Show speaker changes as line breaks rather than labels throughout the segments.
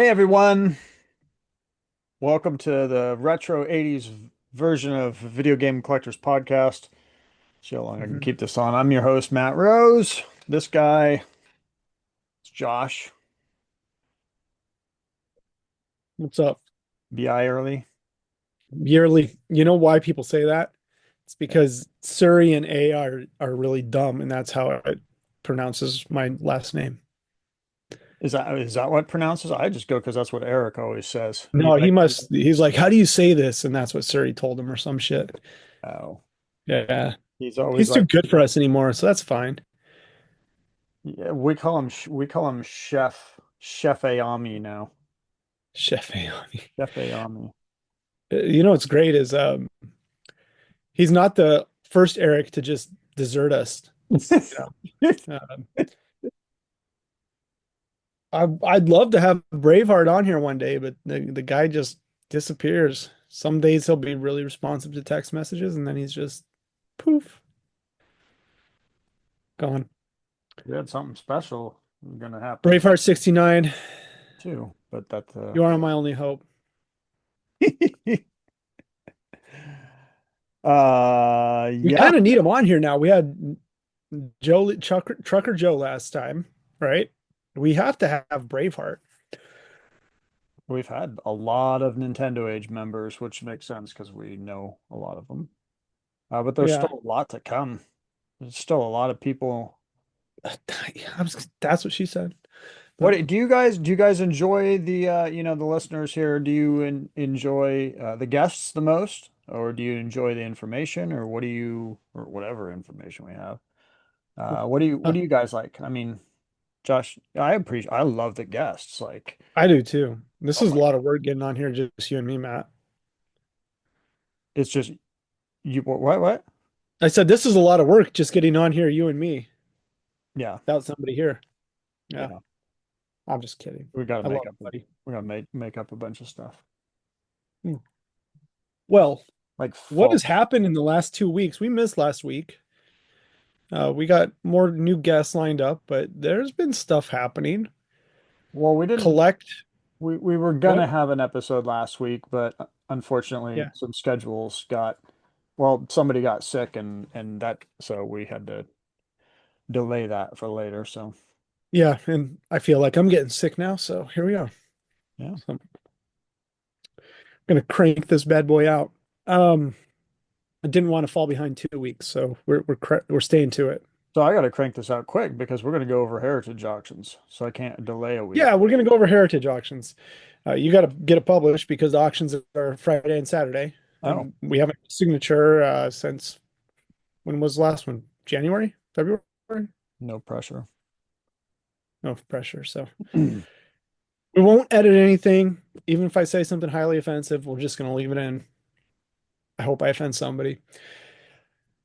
Hey everyone, welcome to the retro 80s version of Video Game Collectors Podcast. See how long I can
Mhm.
keep this on. I'm your host, Matt Rose. This guy is Josh,
What's up?
BI early.
Yearly. You know why people say that? It's because Surrey and A are really dumb, and that's how it pronounces my last name.
Is that what it pronounces? I just go because that's what Eric always says.
No, he's like, how do you say this? And that's what Surrey told him or some shit.
Oh,
Yeah.
he's always
He's too
like,
good for us anymore, so that's fine.
yeah, we call him Chef Ayami now.
Chef Ayami.
Chef Ayami.
You know what's great is he's not the first Eric to just desert us. Um, I'd love to have Braveheart on here one day, but the guy just disappears. Some days he'll be really responsive to text messages, and then he's just poof, gone.
We had something special gonna happen
Braveheart 69,
too, but that's
you are my only hope. We
Yeah,
kind of need him on here now. We had Trucker Joe last time, right? We have to have Braveheart.
we've had a lot of Nintendo Age members, which makes sense because we know a lot of them. But there's
Yeah,
still a lot to come. There's still a lot of people.
that's what she said. But
What do you guys enjoy the listeners here? Do you enjoy the guests the most, or do you enjoy the information, or or whatever information we have? What
uh,
do you guys like? I mean, Josh, I love the guests. Like,
I do too. This
oh
is a
my
lot
God,
of work getting on here, just you and me, Matt.
it's just you. What?
I said this is a lot of work just getting on here, you and me,
Yeah,
without somebody here. Yeah,
yeah.
I'm just kidding.
We got to
I love
make up.
it, buddy.
We got to make up a bunch of stuff
Hmm. Well,
like
what has
false.
happened in the last 2 weeks? We missed last week. We got more new guests lined up, but there's been stuff happening.
Well, we didn't.
Collect
We were gonna
what?
have an episode last week, but unfortunately,
Yeah.
some schedules got. Well, somebody got sick, and that so we had to delay that for later. So
Yeah, and I feel like I'm getting sick now, so here we are.
yeah.
So I'm gonna crank this bad boy out. Um, I didn't want to fall behind 2 weeks, so we're staying to it.
So I got to crank this out quick because we're gonna go over heritage auctions, so I can't delay a week.
Yeah, we're gonna go over heritage auctions. You got to get it published because the auctions are Friday and Saturday,
Oh,
and we haven't signature since when was the last one? January, February?
no pressure.
No pressure. So we won't edit anything. Even if I say something highly offensive, we're just gonna leave it in. I hope I offend somebody.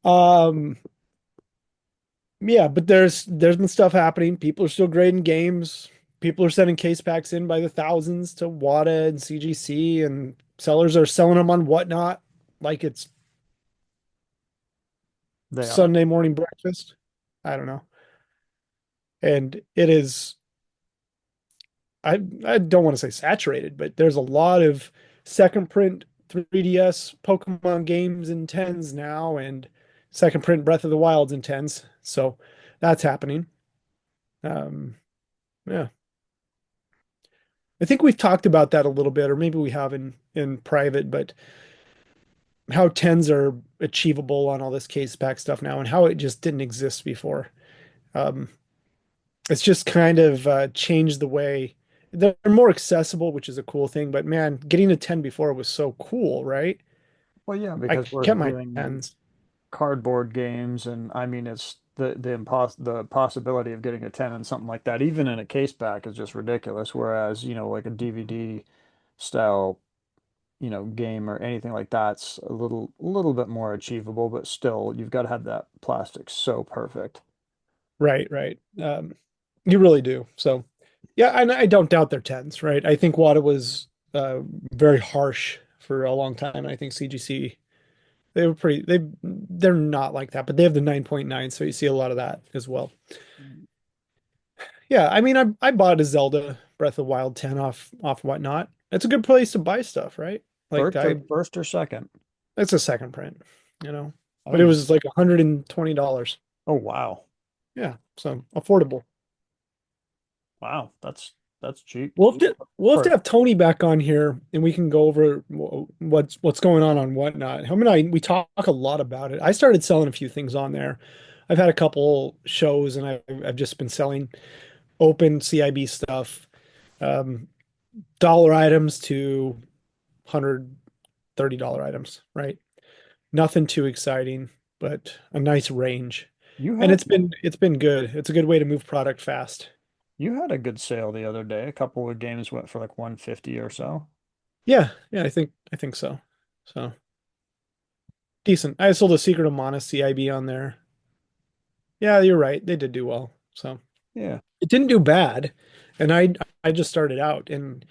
Um, yeah, but there's been stuff happening. People are still grading games. People are sending case packs in by the thousands to WATA and CGC, and sellers are selling them on Whatnot like it's
They are.
Sunday morning breakfast. I don't know. And it is, I don't want to say saturated, but there's a lot of second print 3DS Pokemon games in tens now and second print Breath of the Wilds in tens. So that's happening. Um, yeah. I think we've talked about that a little bit, or maybe we have in private, but how tens are achievable on all this case pack stuff now and how it just didn't exist before. Um, it's just kind of changed the way they're more accessible, which is a cool thing. But man, getting a 10 before was so cool, right?
Well, yeah,
I
because we're
kept my
doing
tens.
cardboard games, and I mean, it's the possibility of getting a 10 and something like that, even in a case back, is just ridiculous. Whereas, like a DVD style, game or anything like that's a little bit more achievable, but still, you've got to have that plastic so perfect.
Right, right. You really do. So, yeah, and I don't doubt their tens, right? I think Wada was very harsh for a long time, and I think CGC they were they're not like that, but they have the 9.9, so you see a lot of that as well. Yeah, I mean, I bought a Zelda. Breath of the Wild 10 off whatnot. It's a good place to buy stuff, right? Like
First or second?
it's a second print, you know.
Oh,
But it
you,
was like $120.
oh wow.
Yeah, so affordable.
Wow, that's cheap.
We'll have to
For
have Tony back on here and we can go over what's going on whatnot. Him and we talk a lot about it. I started selling a few things on there. I've had a couple shows and I've just been selling open CIB stuff, um, dollar items to $130 items, right? Nothing too exciting, but a nice range.
you
And
had
it's been good. It's a good way to move product fast.
you had a good sale the other day. A couple of games went for like 150 or so.
Yeah, yeah, I think so. So decent. I sold a Secret of Mana CIB on there. Yeah, you're right. They did do well. So
Yeah,
it didn't do bad. And I just started out. And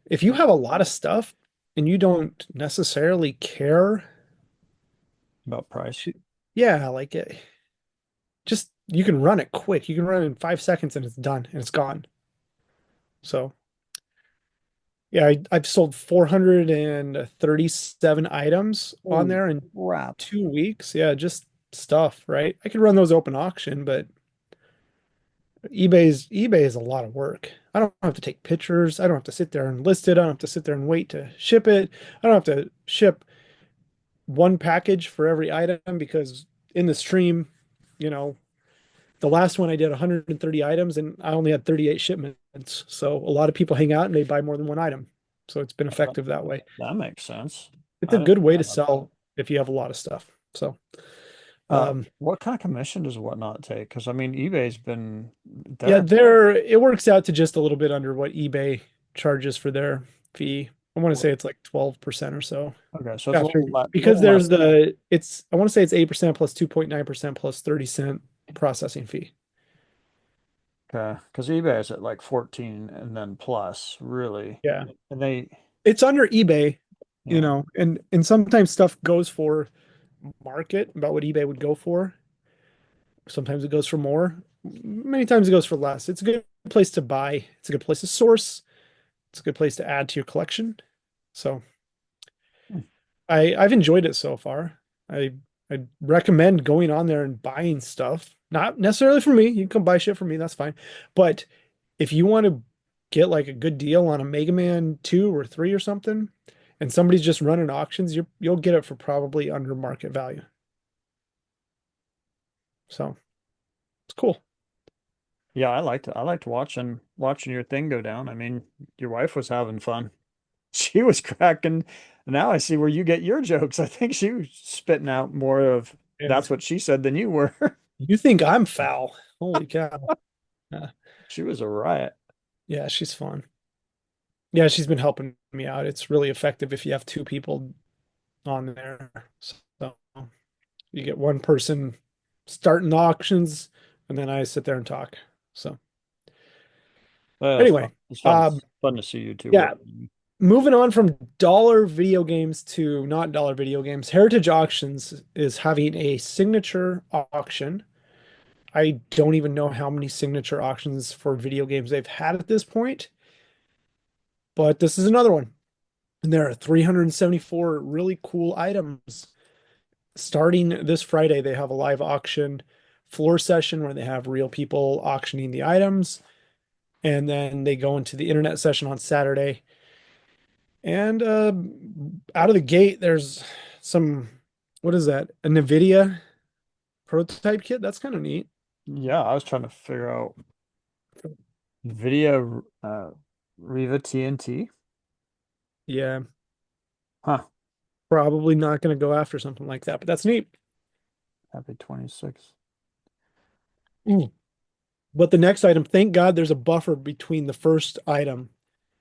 if you have a lot of stuff and you don't necessarily care,
about price.
to, yeah, like it, just you can run it quick. You can run it in 5 seconds and it's done and it's gone. So yeah, I've sold 437 items on
Oh,
there in
crap.
2 weeks. Yeah, just stuff, right? I could run those open auction, but eBay is a lot of work. I don't have to take pictures. I don't have to sit there and list it. I don't have to sit there and wait to ship it. I don't have to ship one package for every item because in the stream, you know, the last one I did 130 items and I only had 38 shipments. So a lot of people hang out and they buy more than one item. So it's been
That,
effective that way.
that makes sense.
It's
I
a
didn't
good way
know
to
about that.
sell if you have a lot of stuff. So, um,
What kind of commission does Whatnot take? Because I mean, eBay's been
yeah,
there.
there it works out to just a little bit under what eBay charges for their fee. I want to say it's like 12% or so.
Okay, so it's
After because
little less.
there's the it's I want to say it's 8% plus 2.9% plus 30-cent processing fee.
Okay, because eBay is at like 14 and then plus, really.
Yeah.
And they,
It's under eBay,
yeah,
and sometimes stuff goes for market about what eBay would go for. Sometimes it goes for more. Many times it goes for less. It's a good place to buy. It's a good place to source. It's a good place to add to your collection. So
hmm,
I've enjoyed it so far. I I recommend going on there and buying stuff. Not necessarily for me. You can come buy shit for me, that's fine. But if you want to get like a good deal on a Mega Man 2 or 3 or something, and somebody's just running auctions, you'll get it for probably under market value. So it's cool.
yeah, I liked watching your thing go down. I mean, your wife was having fun. She was cracking. Now I see where you get your jokes. I think she was spitting out more of
Yeah.
that's what she said than you were.
You think I'm foul. Holy cow. Uh,
She was a riot.
yeah, she's fun. Yeah, she's been helping me out. It's really effective if you have two people on there. So you get one person starting the auctions, and then I sit there and talk. So
It's fun.
anyway,
It's fun.
um,
It's fun to see you two
yeah,
working.
moving on from dollar video games to not dollar video games, Heritage Auctions is having a signature auction. I don't even know how many signature auctions for video games they've had at this point, but this is another one. And there are 374 really cool items. Starting this Friday, they have a live auction floor session where they have real people auctioning the items. And then they go into the internet session on Saturday. And out of the gate, there's some, what is that? A NVIDIA prototype kit? That's kind of neat.
Yeah, I was trying to figure out video Riva TNT.
Yeah,
Huh.
probably not going to go after something like that, but that's neat.
Happy 26.
Mm. But the next item, thank God there's a buffer between the first item.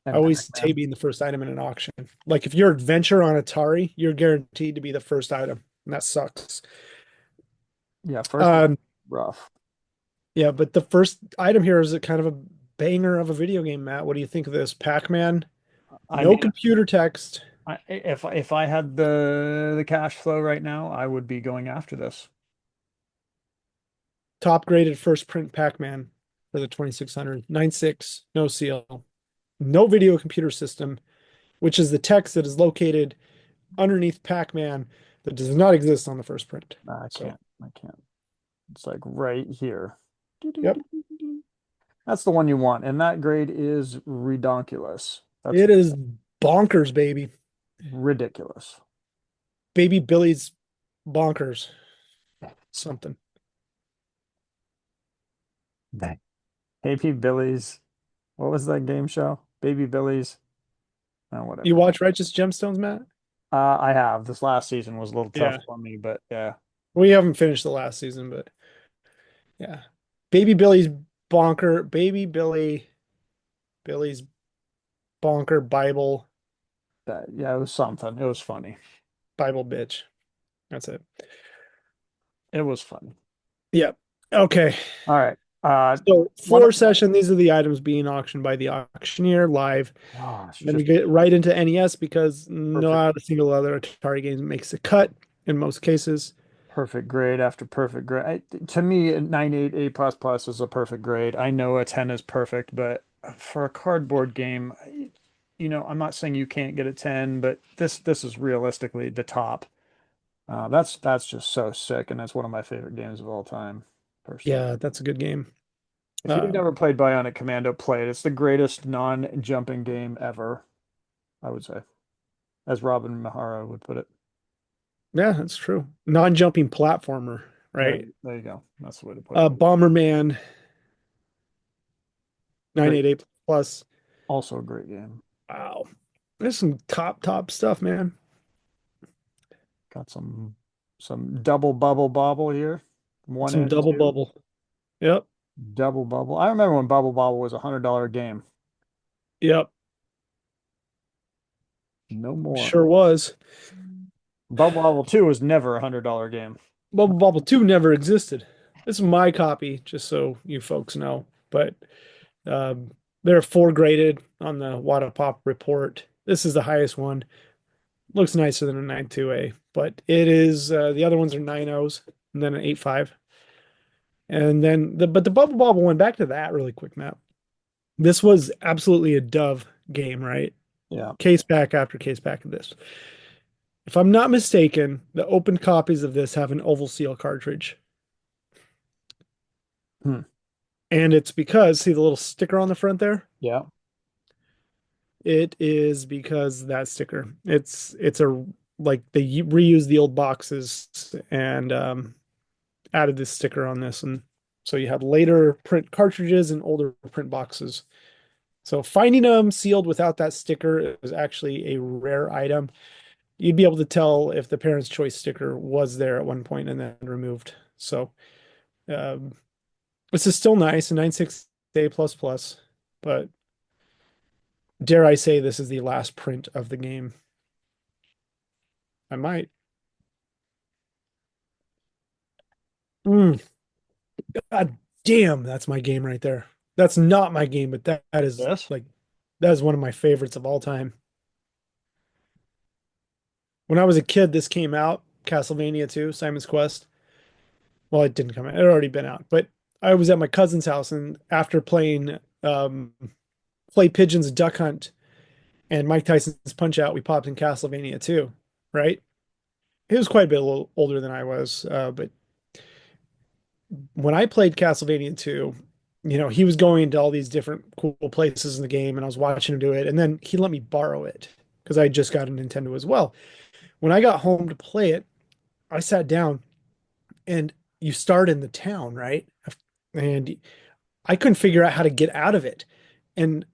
I
And
always say
Pac-Man.
being the first item in an auction. Like if you're Adventure on Atari, you're guaranteed to be the first item, and that sucks.
Yeah, first
Um,
rough.
yeah, but the first item here is a kind of a banger of a video game, Matt. What do you think of this? Pac-Man,
I
no
mean,
computer text,
if I had the cash flow right now, I would be going after this.
top graded first print Pac-Man. for the 2600. 9.6, no seal, no video computer system, which is the text that is located underneath Pac-Man that does not exist on the first print.
I
So,
can't. I can't. It's like right here.
yep,
That's the one you want, and that grade is redonkulous. That's
it is bonkers, baby.
ridiculous.
Baby Billy's bonkers. Something.
Dang. Baby Billy's. What was that game show? Baby Billy's. Oh,
You
whatever.
watch Righteous Gemstones, Matt?
I have. This last season was a little tough
Yeah.
for me, but yeah.
We haven't finished the last season, but yeah. Baby Billy's Billy's bonker
Yeah, it was something. It was funny.
Bible bitch. That's it.
It was funny.
Yeah. Okay.
All right.
So
One
floor
of,
session, these are the items being auctioned by the auctioneer live.
gosh,
Then we
just
get right into NES because
perfect,
not a single other Atari game makes a cut in most cases.
perfect grade after perfect grade. To me, a 98 A plus plus is a perfect grade. I know a 10 is perfect, but for a cardboard game, I'm not saying you can't get a 10, but this is realistically the top. That's just so sick, and that's one of my favorite games of all time, personally.
Yeah, that's a good game.
If you've
Uh,
never played Bionic Commando, play it. It's the greatest non-jumping game ever, I would say, as Robin Mahara would put it.
yeah, that's true. Non-jumping platformer,
There,
right?
there you go. That's the way to put it.
Bomberman
Great,
988 plus.
also a great game.
Wow. There's some top stuff, man.
Got some double bubble bobble here, one
Some
and
double
two.
bubble. Yep.
Double bubble. I remember when Bubble Bobble was $100 game.
Yep.
No more.
Sure was.
Bubble Bobble 2 was never $100 game.
Bubble Bobble 2 never existed. This is my copy, just so you folks know. But um, they're 4 graded on the Wada Pop report. This is the highest one. Looks nicer than a 9.2A, but it is the other ones are 9.0s and then an 8.5. And then the Bubble Bobble one, back to that really quick, Matt. This was absolutely a dove game, right?
Yeah.
Case back after case back of this. If I'm not mistaken, the open copies of this have an oval seal cartridge.
Hmm.
And it's because, see the little sticker on the front there?
Yeah.
It is because that sticker. It's a like they reused the old boxes and added this sticker on this, and so you have later print cartridges and older print boxes. So finding them sealed without that sticker is actually a rare item. You'd be able to tell if the Parents' Choice sticker was there at one point and then removed. So um, this is still nice, a 9.6A plus plus, but dare I say this is the last print of the game? I might. Mm, God damn, that's my game right there. That's not my game, but that is
Yes.
like that is one of my favorites of all time. When I was a kid, this came out, Castlevania 2, Simon's Quest. Well, it didn't come out. It had already been out, but I was at my cousin's house, and after playing Play Pigeon's Duck Hunt and Mike Tyson's Punch Out, we popped in Castlevania 2, right? He was quite a bit a little older than I was, but when I played Castlevania 2, he was going to all these different cool places in the game, and I was watching him do it, and then he let me borrow it because I just got a Nintendo as well. When I got home to play it, I sat down and you start in the town, right? And I couldn't figure out how to get out of it. And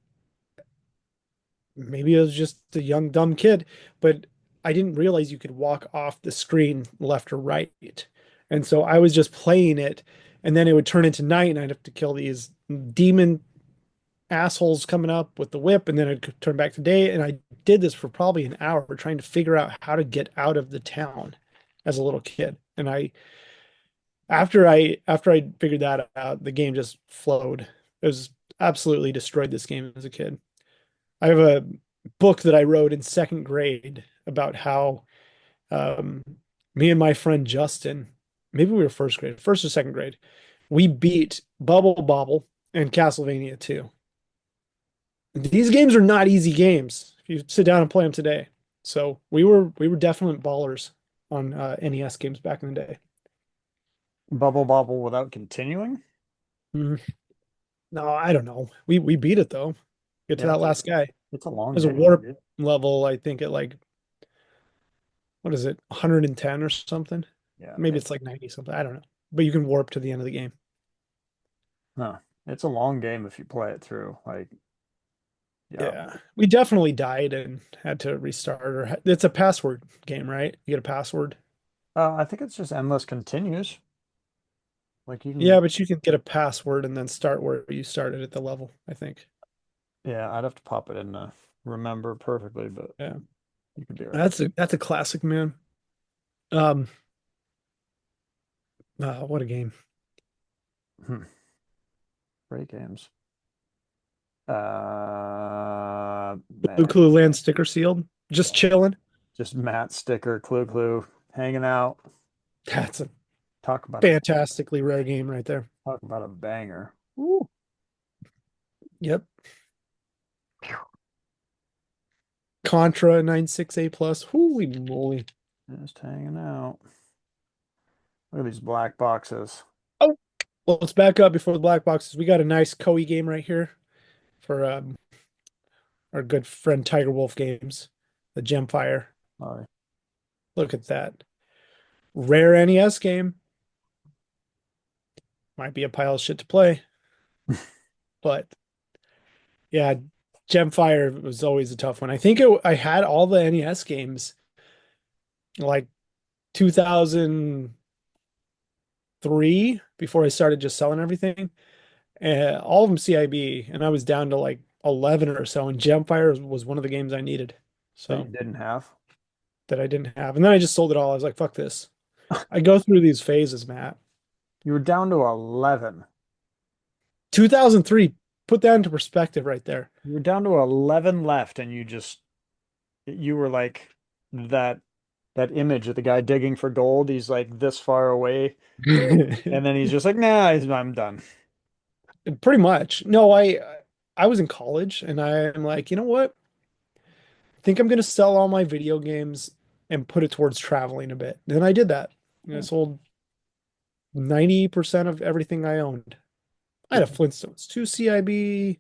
maybe I was just a young, dumb kid, but I didn't realize you could walk off the screen left or right. And so I was just playing it, and then it would turn into night, and I'd have to kill these demon assholes coming up with the whip, and then I'd turn back to day. And I did this for probably an hour trying to figure out how to get out of the town as a little kid. And after I figured that out, the game just flowed. It was absolutely destroyed this game as a kid. I have a book that I wrote in second grade about how um, me and my friend Justin, maybe we were first grade, first or second grade, we beat Bubble Bobble and Castlevania 2. These games are not easy games if you sit down and play them today. So we were definite ballers on NES games back in the day.
Bubble Bobble without continuing?
Mhm. No, I don't know. We beat it though. Get to
Yeah,
that last guy.
it's a long
There's a
game.
warp level, I think at like what is it, 110 or something?
Yeah,
Maybe it's like 90 something. I don't know. But you can warp to the end of the game.
huh. It's a long game if you play it through. Like, yeah.
Yeah. We definitely died and had to restart or it's a password game, right? You get a password.
I think it's just endless continues. Like you
Yeah,
can,
but you can get a password and then start where you started at the level, I think.
yeah, I'd have to pop it in to remember perfectly, but
Yeah.
you could be right.
That's a classic, man. Um, what a game.
Hmm. Great games.
Blue
Man,
Clue Land sticker sealed. Just
yeah.
chilling.
Just Matt Sticker, Clue Clue, hanging out.
That's a
Talk about a
fantastically rare game right there.
talk about a banger. Woo.
Yep. Contra 96A plus. Holy moly.
Just hanging out. Look at these black boxes.
Oh, well, let's back up before the black boxes. We got a nice Koei game right here for our good friend Tiger Wolf Games, the Gemfire.
Oh,
Look at that. Rare NES game. Might be a pile of shit to play, but yeah, Gemfire was always a tough one. I had all the NES games like 2003 before I started just selling everything. All of them CIB, and I was down to like 11 or so, and Gemfire was one of the games I needed.
that you
So
didn't have.
that I didn't have. And then I just sold it all. I was like, fuck this. I go through these phases, Matt.
You were down to 11.
2003, put that into perspective right there.
You were down to 11 left, and you were like that that image of the guy digging for gold. He's like this far away, and then he's just like, nah, I'm done.
Pretty much. No, I was in college and I'm like, you know what? I think I'm gonna sell all my video games and put it towards traveling a bit. And I did that. And I sold 90% of everything I owned. I had a
Because
Flintstones, two CIB.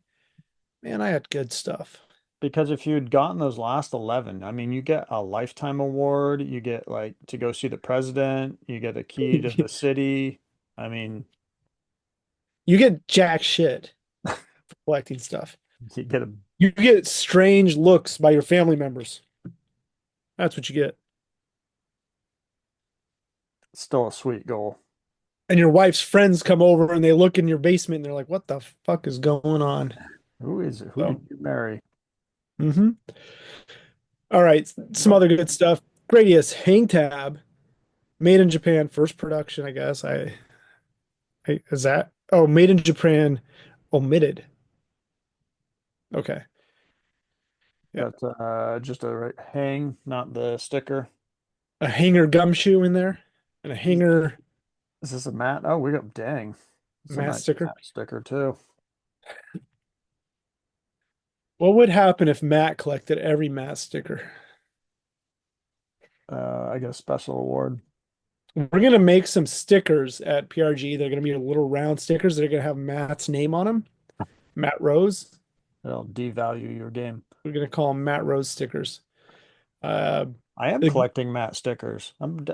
Man, I had good stuff.
because if you'd gotten those last 11, I mean, you get a lifetime award, you get like to go see the president, you get a key to the city. I mean,
You get jack shit for collecting stuff.
you get a
You get strange looks by your family members. That's what you get.
still a sweet goal.
And your wife's friends come over and they look in your basement and they're like, what the fuck is going on?
Who
So,
did you marry?
mhm. All right, some
Well,
other good stuff. Gradius Hang Tab, made in Japan, first production, I guess. Is that? Oh, made in Japan, omitted. Okay, yeah,
that's just a right hang, not the sticker.
a hanger gumshoe in there, and a
Is,
hanger
is this a matte? Oh, we got dang. It's a
matte
nice
sticker.
matte sticker too.
What would happen if Matt collected every Matt sticker?
I get a special award.
We're gonna make some stickers at PRG. They're gonna be little round stickers. They're gonna have Matt's name on them. Matt Rose.
It'll devalue your game.
We're gonna call them Matt Rose stickers. Uh,
I am
the,
collecting matte stickers. I'm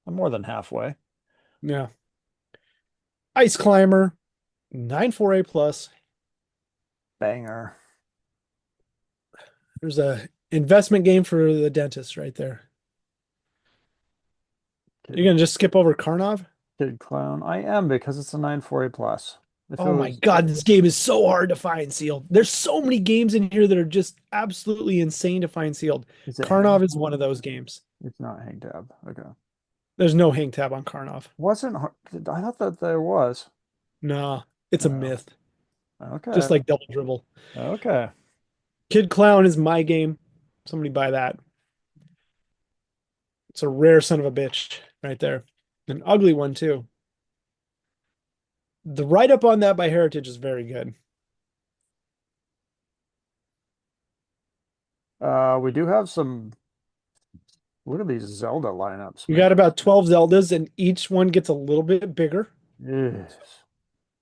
more than halfway.
yeah, Ice Climber, 94A plus.
Banger.
There's a investment game for the dentist right there. You're
Kid,
gonna just skip over Karnov?
kid clown. I am because it's a 94A plus. If it
Oh my
was,
God, this game is so hard to find sealed. There's so many games in here that are just absolutely insane to find sealed.
is it hang
Karnov is one
tab?
of those games.
It's not hang tab. Okay.
There's no hang tab on Karnov.
Wasn't hard. I thought that there was.
Nah, it's a
No.
myth.
Okay.
Just like Double Dribble.
Okay.
Kid Clown is my game. Somebody buy that. It's a rare son of a bitch right there. An ugly one too. The write-up on that by Heritage is very good.
We do have some. Look at these Zelda lineups,
You
man.
got about 12 Zeldas, and each one gets a little bit bigger.
Yes.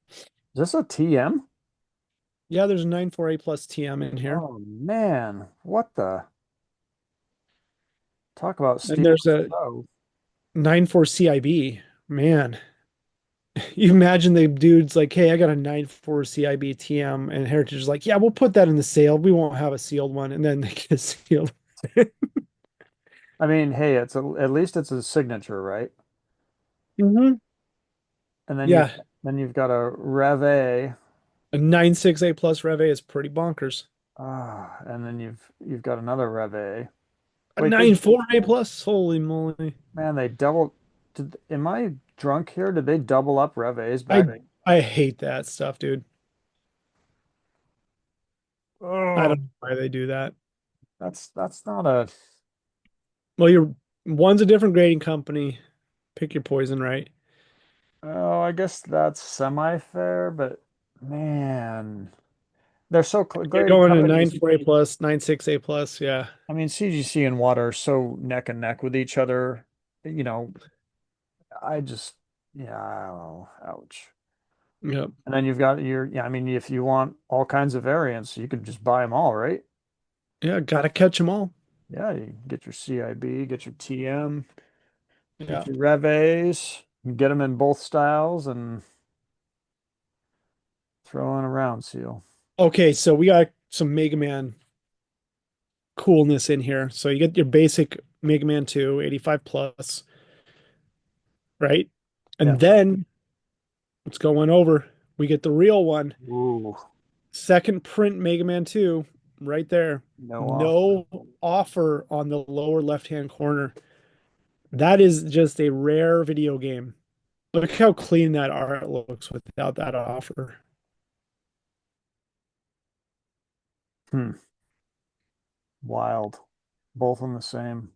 Is this a TM?
Yeah, there's a 948 plus TM in here.
Oh man, what the? Talk about
And
steal
there's
the
a
show.
94 CIB. Man, you imagine the dude's like, hey, I got a 94 CIB TM, and Heritage is like, yeah, we'll put that in the sale. We won't have a sealed one. And then they get a sealed.
I mean, hey, at least it's a signature, right?
hmm
And
Yeah,
then you've got a Rev.
a 96A plus Rev A is pretty bonkers.
And then you've got another Rev.
A
Wait, they
94A plus, holy moly.
man, they doubled. Am I drunk here? Did they double up Revs
I
back?
I hate that stuff, dude. I
Oh,
don't know why they do that.
that's not a.
Well, you're one's a different grading company. Pick your poison, right?
Oh, I guess that's semi-fair, but man, they're so
You're
grading
going to
companies.
94A plus, 96A plus. Yeah.
I mean, CGC and Water are so neck and neck with each other. You know, I just, yeah, oh, ouch.
Yep.
And then you've got yeah, I mean, if you want all kinds of variants, you could just buy them all, right?
Yeah. Gotta catch them all.
Yeah, you get your CIB, get your TM, get
Yeah.
your Rev A's, get them in both styles and throw in a round seal.
Okay. So we got some Mega Man coolness in here. So you get your basic Mega Man 2, 85 plus, right?
Yeah.
And then let's go one over. We get the real one.
Ooh,
Second print Mega Man 2, right there.
no offer.
No offer on the lower left-hand corner. That is just a rare video game. Look how clean that art looks without that offer.
Hmm. Wild. Both in the same.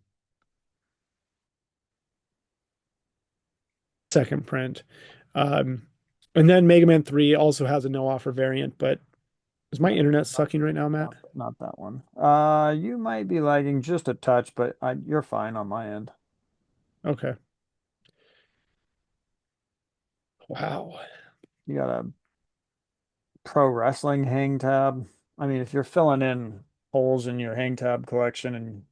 Second print. Um, and then Mega Man 3 also has a no offer variant, but is my
No,
internet
not,
sucking right now, Matt?
not that one. You might be lagging just a touch, but you're fine on my end.
Okay. Wow.
You got a pro wrestling hang tab. I mean, if you're filling in holes in your hang tab collection and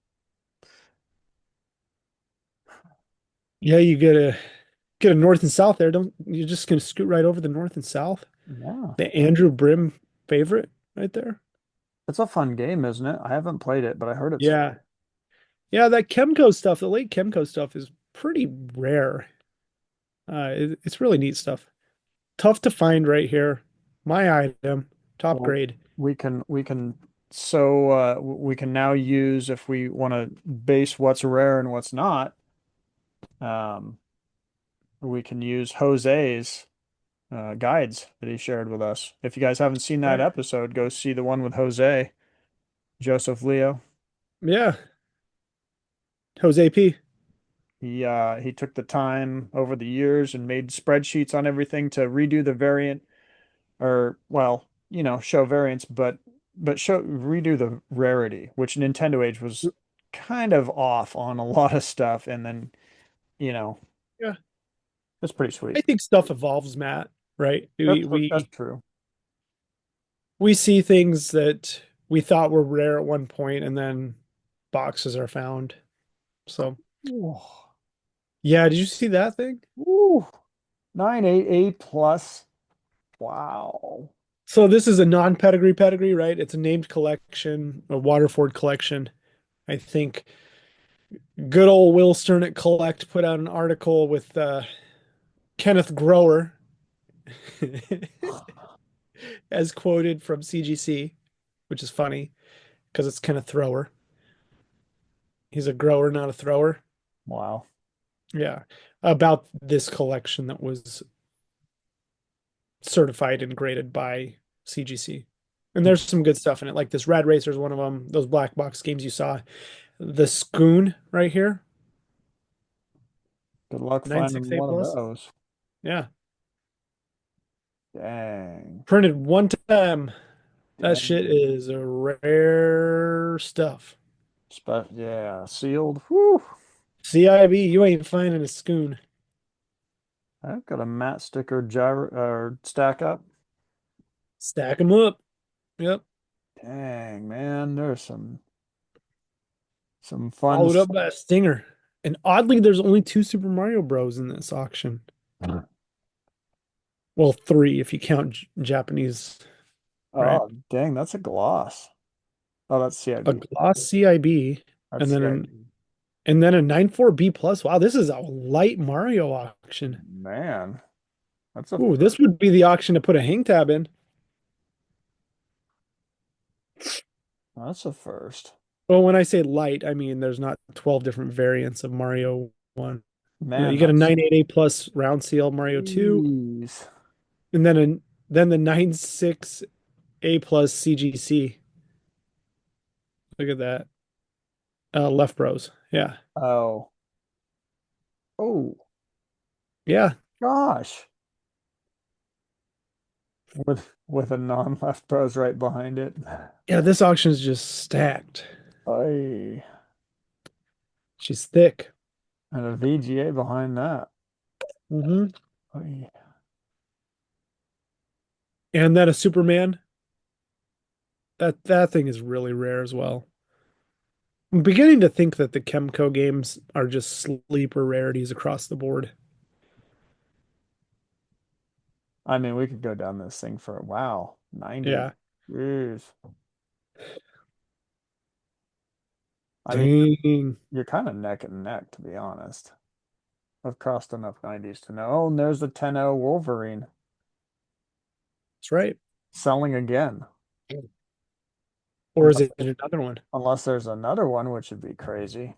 Yeah, you get a north and south there. Don't you're just gonna scoot right over the north and south?
yeah,
The Andrew Brim favorite right there.
it's a fun game, isn't it? I haven't played it, but I heard it's
Yeah. Yeah, that Chemco stuff, the late Chemco stuff is pretty rare. It's really neat stuff. Tough to find right here. My item, top
well,
grade.
we can now use if we want to base what's rare and what's not. Um, we can use Jose's guides that he shared with us. If you guys haven't seen that
Right.
episode, go see the one with Jose, Joseph Leo.
Yeah. Jose P.
He took the time over the years and made spreadsheets on everything to redo the variant or well, show variants, but show redo the rarity, which Nintendo Age was kind of off on a lot of stuff, and then you know
Yeah.
it's pretty sweet.
I think stuff evolves, Matt, right?
That's true.
We see things that we thought were rare at one point and then boxes are found. So,
Ooh,
yeah, did you see that thing?
ooh, 988 plus. Wow.
So this is a non-pedigree, right? It's a named collection, a Waterford collection. I think good old Will Stern at Collect put out an article with Kenneth Grower as quoted from CGC, which is funny because it's Kenneth Thrower. He's a grower, not a thrower.
Wow.
Yeah, about this collection that was certified and graded by CGC. And there's some good stuff in it, like this Rad Racer is one of them. Those black box games you saw, the Scoon right here,
Good luck finding
968
one of
plus.
those.
Yeah,
Dang.
Printed one time. That shit
Dang.
is a rare stuff.
Yeah, sealed. Whew.
CIB, you ain't finding a schoon.
I've got a matte sticker gyro or stack up.
Stack them up. Yep.
Dang, man, there's some fun.
Followed up by a stinger. And oddly, there's only two Super Mario Bros. In this auction. Well, three if you count Japanese, right?
Oh, dang, that's a gloss. Oh, that's
A
CIB.
gloss CIB,
That's
and then
CIB.
a 94B plus. Wow, this is a light Mario auction.
Man, that's a
Ooh, this
first.
would be the auction to put a hang tab in.
That's a first.
Well, when I say light, I mean there's not 12 different variants of Mario 1.
Man,
You get a
that's
98A plus round seal Mario 2,
jeez.
and then the 96A plus CGC. Look at that. Left bros. Yeah.
Oh, oh
Yeah.
gosh. With a non-left pros right behind it.
Yeah, this auction is just stacked.
Ay,
She's thick.
and a VGA behind that.
Hmm.
Ay.
And then a Superman. That thing is really rare as well. I'm beginning to think that the Chemco games are just sleeper rarities across the board.
I mean, we could go down this thing for wow, 90.
Yeah.
Jeez. I mean,
Dang.
you're kind of neck and neck, to be honest. I've crossed enough 90s to know. Oh, and there's the 10-0 Wolverine
That's right.
selling again.
Or is
Unless
it another one?
unless there's another one, which would be crazy.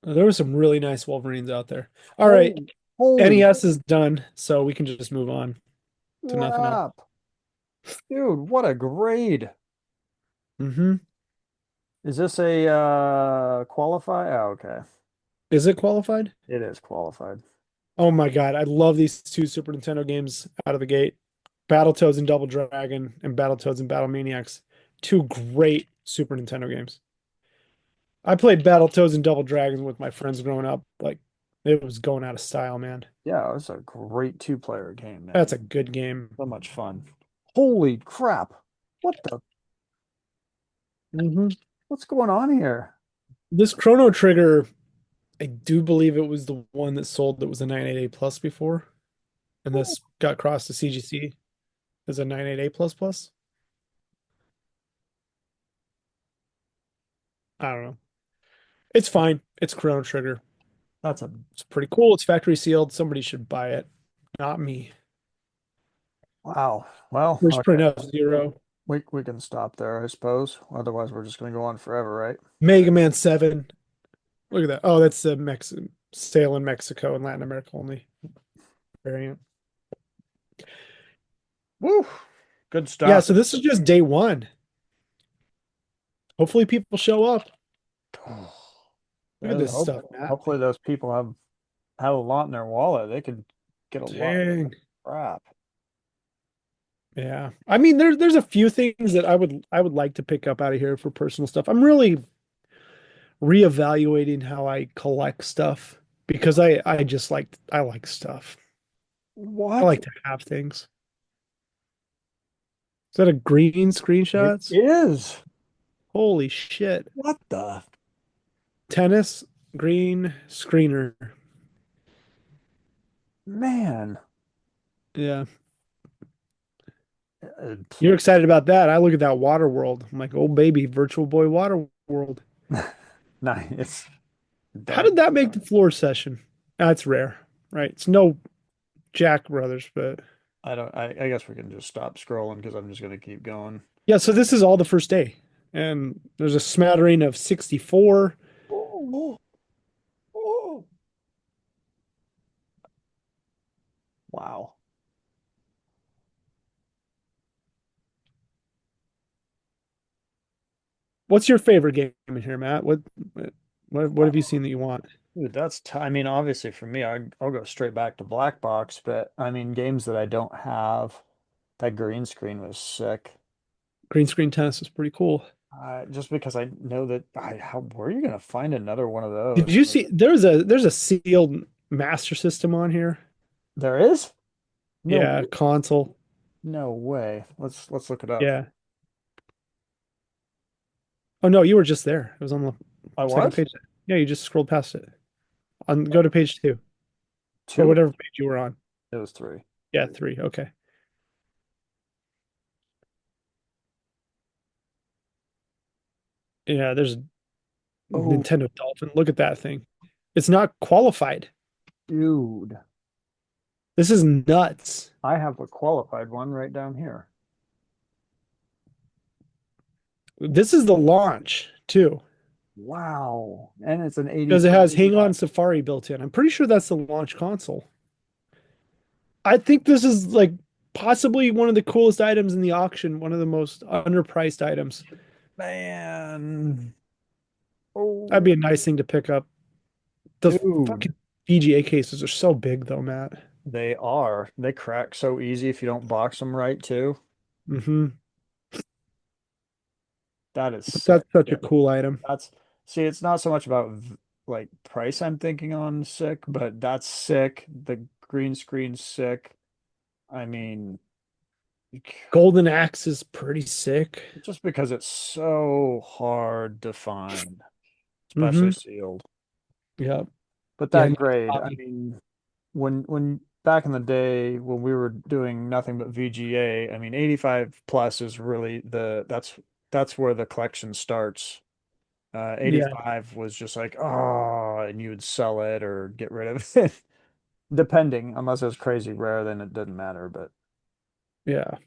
There were some really nice Wolverines out there. All right.
Holy
NES is done, so we can just move on to nothing else.
crap. Dude, what a grade.
Hmm.
Is this a qualify? Oh, okay.
Is it qualified?
It is qualified.
Oh my God. I love these two Super Nintendo games out of the gate. Battletoads and Double Dragon and Battletoads and Battle Maniacs. Two great Super Nintendo games. I played Battletoads and Double Dragons with my friends growing up. Like it was going out of style, man.
Yeah, it was a great two-player game,
That's
man.
a good game.
So much fun. Holy crap. What the
Hmm.
what's going on here?
This Chrono Trigger, I do believe it was the one that sold that was a 98A plus before, and this got crossed to CGC as a 98A plus plus. I don't know. It's fine. It's Chrono Trigger.
That's a
It's pretty cool. It's factory sealed. Somebody should buy it, not me.
wow. Well,
First
okay.
print of zero.
We can stop there, I suppose. Otherwise, we're just gonna go on forever, right?
Mega Man 7. Look at that. Oh, that's the sale in Mexico and Latin America only variant.
Woo! Good
Yeah,
stuff.
so this is just day one. Hopefully people show up. Look at
And
this stuff, Matt.
hopefully those people have a lot in their wallet. They could get a lot of
Dang.
crap.
Yeah. I mean, there's a few things that I would like to pick up out of here for personal stuff. I'm really reevaluating how I collect stuff because I just I like stuff. I
What?
like to have things. Is that a green
It
screenshots?
is.
Holy shit.
What the
Tennis green screener.
man?
Yeah.
Pff,
You're excited about that. I look at that water world. I'm like, oh baby, Virtual Boy Water World.
nice.
How
Don't
did that make the floor session? That's rare, right? It's no Jack Brothers, but
I don't I guess we can just stop scrolling because I'm just gonna keep going.
yeah, so this is all the first day. And there's a smattering of 64.
Oh, oh, wow.
What's your favorite game in here, Matt? What have you seen that you want?
Dude, that's t I mean, obviously for me, I'll go straight back to black box, but I mean, games that I don't have, that green screen was sick.
Green screen tennis is pretty cool.
Just because I know that how where are you gonna find another one of
Did
those?
you
Like,
see there's a sealed Master System on here?
there is? No,
Yeah, console.
no way. Let's look it up.
Yeah. Oh no, you were just there. It was on the
I
second
was?
page. Yeah, you just scrolled past it. Go to page two or
Two?
whatever page you were on.
It was three.
Yeah, three. Okay. Yeah, there's
Oh,
Nintendo Dolphin. Look at that thing. It's not qualified.
dude.
This is nuts.
I have a qualified one right down here.
This is the launch too,
Wow. And it's an
because it has
85.
Hang On Safari built in. I'm pretty sure that's the launch console. I think this is like possibly one of the coolest items in the auction, one of the most underpriced items.
Man.
That'd be
Oh,
a nice thing to pick up. Those
dude.
fucking VGA cases are so big though, Matt.
They are. They crack so easy if you don't box them right too.
Hmm.
That is sick.
That's such
Yeah.
a cool item.
That's see, it's not so much about like price I'm thinking on sick, but that's sick. The green screen's sick. I mean,
Golden Axe is pretty sick.
just because it's so hard to find, especially
Hmm.
sealed.
Yeah.
But
Yeah.
that
Nice
grade, I
copy.
mean, when back in the day when we were doing nothing but VGA, I mean, 85 plus is really that's where the collection starts.
Yeah.
85 was just like, oh, and you would sell it or get rid of it, depending. Unless it was crazy rare, then it didn't matter. But
Yeah.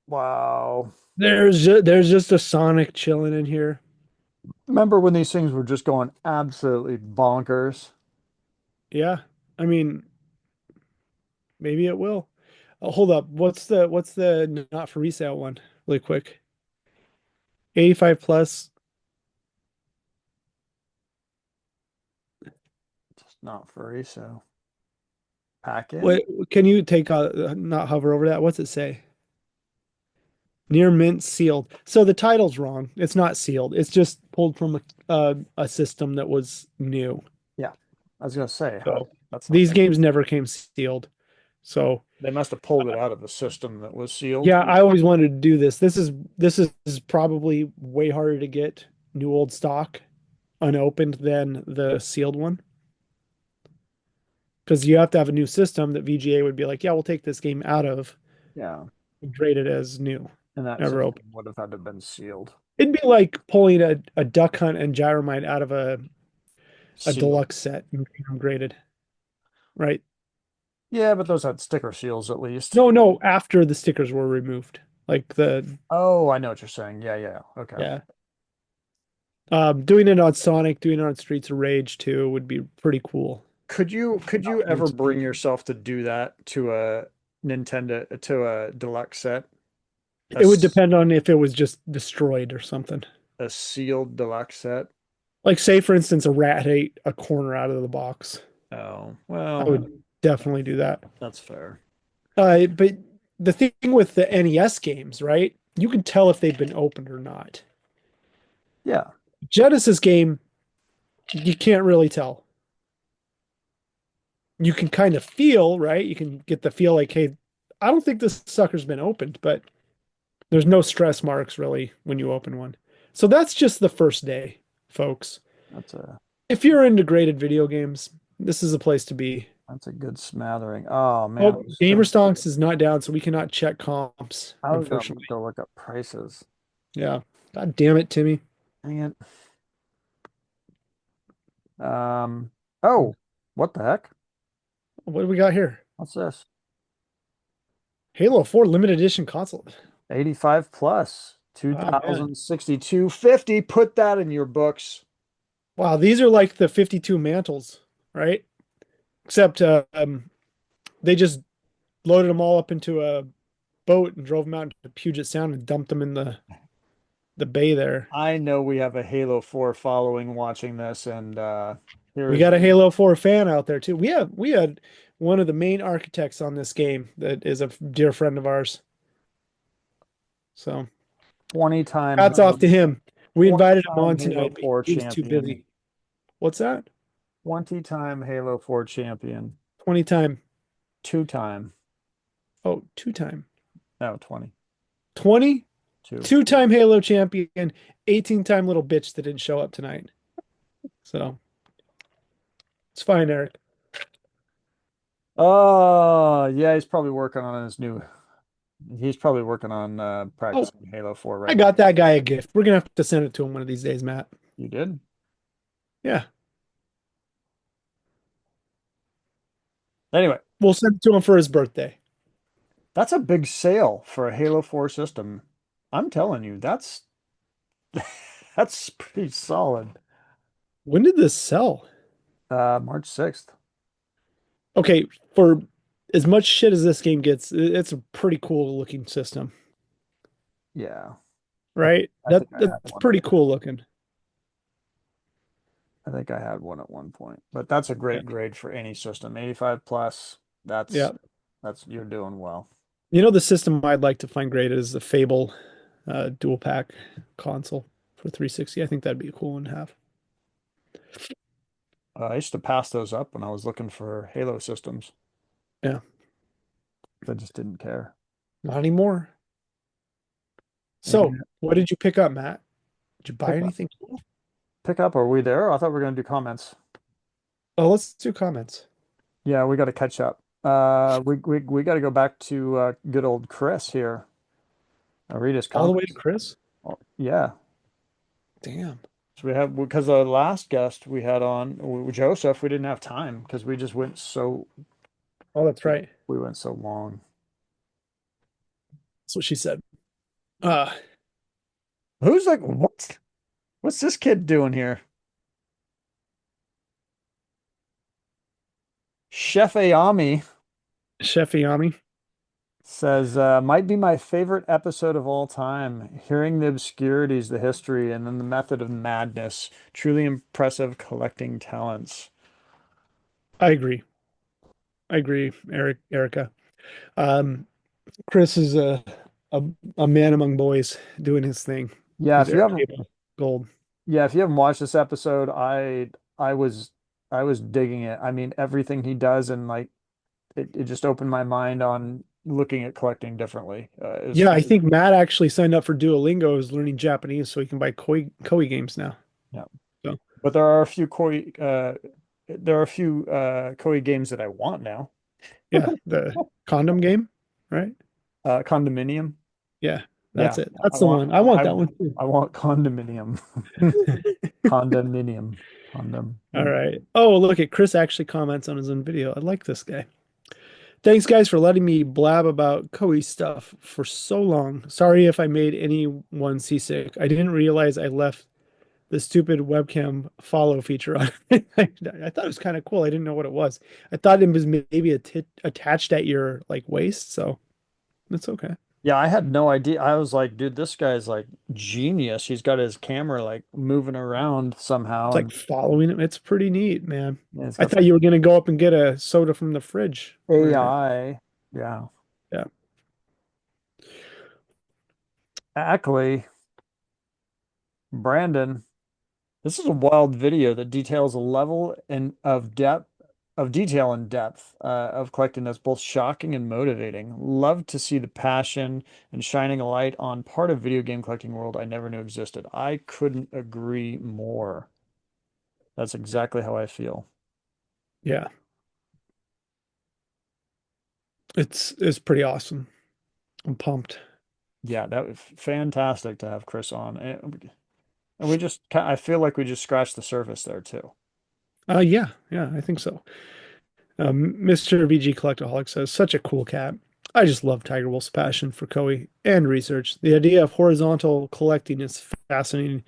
wow.
There's just a Sonic chilling in here.
Remember when these things were just going absolutely bonkers?
Yeah. I mean, maybe it will. Hold up. What's the not for resale one? Really quick. 85 plus.
Just not free, so pack in.
What can you take not hover over that? What's it say? Near mint sealed. So the title's wrong. It's not sealed. It's just pulled from a system that was new.
Yeah. I was gonna say, how
So
that's not
these games never came sealed. So
they must have pulled it out of the system that was sealed.
yeah, I always wanted to do this. This is probably way harder to get new old stock unopened than the sealed one. Because you have to have a new system that VGA would be like, yeah, we'll take this game out of
Yeah.
and grade it as new,
And that
never
system
open.
would have had to have been sealed.
It'd be like pulling a Duck Hunt and Gyromite out of a
Sealed.
deluxe set and getting them graded, right?
Yeah, but those had sticker seals at least.
No, no, after the stickers were removed. Like the,
Oh, I know what you're saying. Yeah, yeah. Okay.
yeah. Doing it on Sonic, doing it on Streets of Rage too would be pretty cool.
Could you
Not
ever bring
speed.
yourself to do that to a Nintendo to a deluxe set? A,
It would
s-
depend on if it was just destroyed or something.
a sealed deluxe set?
Like say for instance a rat ate a corner out of the box.
Oh,
I
well,
would definitely do that.
that's fair.
But the thing with the NES games, right? You can tell if they've been opened or not.
Yeah.
Genesis game, you can't really tell. You can kind of feel, right? You can get the feel like, hey, I don't think this sucker's been opened, but there's no stress marks really when you open one. So that's just the first day, folks.
That's a
If you're into graded video games, this is a place to be.
that's a good smattering. Oh man,
Oh, Gamerstonks is not down, so we cannot check comps,
I was gonna
unfortunately.
go look up prices.
Yeah. God damn it, Timmy.
Dang it. Um, oh, what the heck?
What do we got here?
What's this?
Halo 4 limited edition console.
85 plus,
Oh man.
2062.50. Put that in your books.
Wow, these are like the 52 mantles, right? Except they just loaded them all up into a boat and drove them out to Puget Sound and dumped them in the bay there.
I know we have a Halo 4 following watching this, and Here
We
is
got a Halo 4 fan out there too. We had one of the main architects on this game that is a dear friend of ours. So
20-time
hats off
Halo
to him. We invited him
20-time
on
Halo
tonight, but
4
he was too
champion.
busy. What's that?
20-time Halo 4 champion.
20 time.
Two-time.
Oh, two-time.
No, 20.
20?
Two.
Two-time Halo champion, 18-time little bitch that didn't show up tonight. So it's fine, Eric.
Oh, yeah, he's probably working on his new. He's probably working on
Oh,
practicing Halo 4
I
right now.
got that guy a gift. We're gonna have to send it to him one of these days, Matt.
You did?
Yeah.
Anyway,
We'll send it to him for his birthday.
that's a big sale for a Halo 4 system. I'm telling you, that's that's pretty solid.
When did this sell?
March 6th.
Okay, for as much shit as this game gets, it's a pretty cool looking system,
Yeah. I think
right?
I think I had
That's
one.
pretty cool looking.
I think I had one at one point. But that's a
Yeah.
great grade for any system. 85 plus. That's
Yeah.
that's you're doing well.
You know the system I'd like to find great is the Fable dual pack console for 360. I think that'd be a cool one to have.
I used to pass those up when I was looking for Halo systems.
Yeah.
I just didn't care.
Not anymore.
Maybe
So, what did you pick up, Matt? Did you buy
pick up.
anything cool?
Pick up. Are we there? I thought we were going to do comments.
Oh, let's do comments.
Yeah, we got to catch up. We got to go back to good old Chris here. Read his
All the way to
comments.
Chris?
Oh, yeah.
Damn.
So we have because the last guest we had on Joseph, we didn't have time because
Oh, that's right.
we went so long.
That's what she said. Uh,
Who's like what? What's this kid doing here? Chef Ayami
Chef Yami.
says, might be my favorite episode of all time. Hearing the obscurities, the history, and then the method of madness. Truly impressive collecting talents.
I agree. I agree, Erica. Um, Chris is a a man among boys doing his thing.
Yeah,
He's
if you
Eric
haven't
Cable Gold.
yeah, if you haven't watched this episode, I was I was digging it. I mean, everything he does and like it just opened my mind on looking at collecting differently.
Yeah, I think Matt actually signed up for Duolingo, is learning Japanese so he can buy Koi games now.
Yeah.
So
But there are a few Koei games that I want now.
yeah, the condom game, right?
Condominium.
Yeah,
Yeah,
that's it. That's the one. I want that one too.
I want condominium. Condominium. Condom.
All right. Oh, look at Chris actually comments on his own video. I like this guy. Thanks, guys, for letting me blab about Koei stuff for so long. Sorry if I made anyone seasick. I didn't realize I left the stupid webcam follow feature on. I thought it was kind of cool. I didn't know what it was. I thought it was maybe attached at your like waist, so that's okay.
Yeah, I had no idea. I was like, dude, this guy's like genius. He's got his camera like moving around somehow,
It's like
and
following him. It's pretty neat, man.
yeah, it's
I
got
thought
some
you were gonna go up and get a soda from the fridge. Or
AI. Yeah.
yeah.
Actually, Brandon, this is a wild video that details a level and of depth of detail and depth of collecting that's both shocking and motivating. Love to see the passion and shining a light on part of video game collecting world I never knew existed. I couldn't agree more. That's exactly how I feel.
Yeah. It's pretty awesome. I'm pumped.
Yeah, that was fantastic to have Chris on. And we just, I feel like we just scratched the surface there too.
Yeah, I think so. Mr. VG Collectaholic says, such a cool cat. I just love Tiger Wolf's passion for Koei and research. The idea of horizontal collecting is fascinating.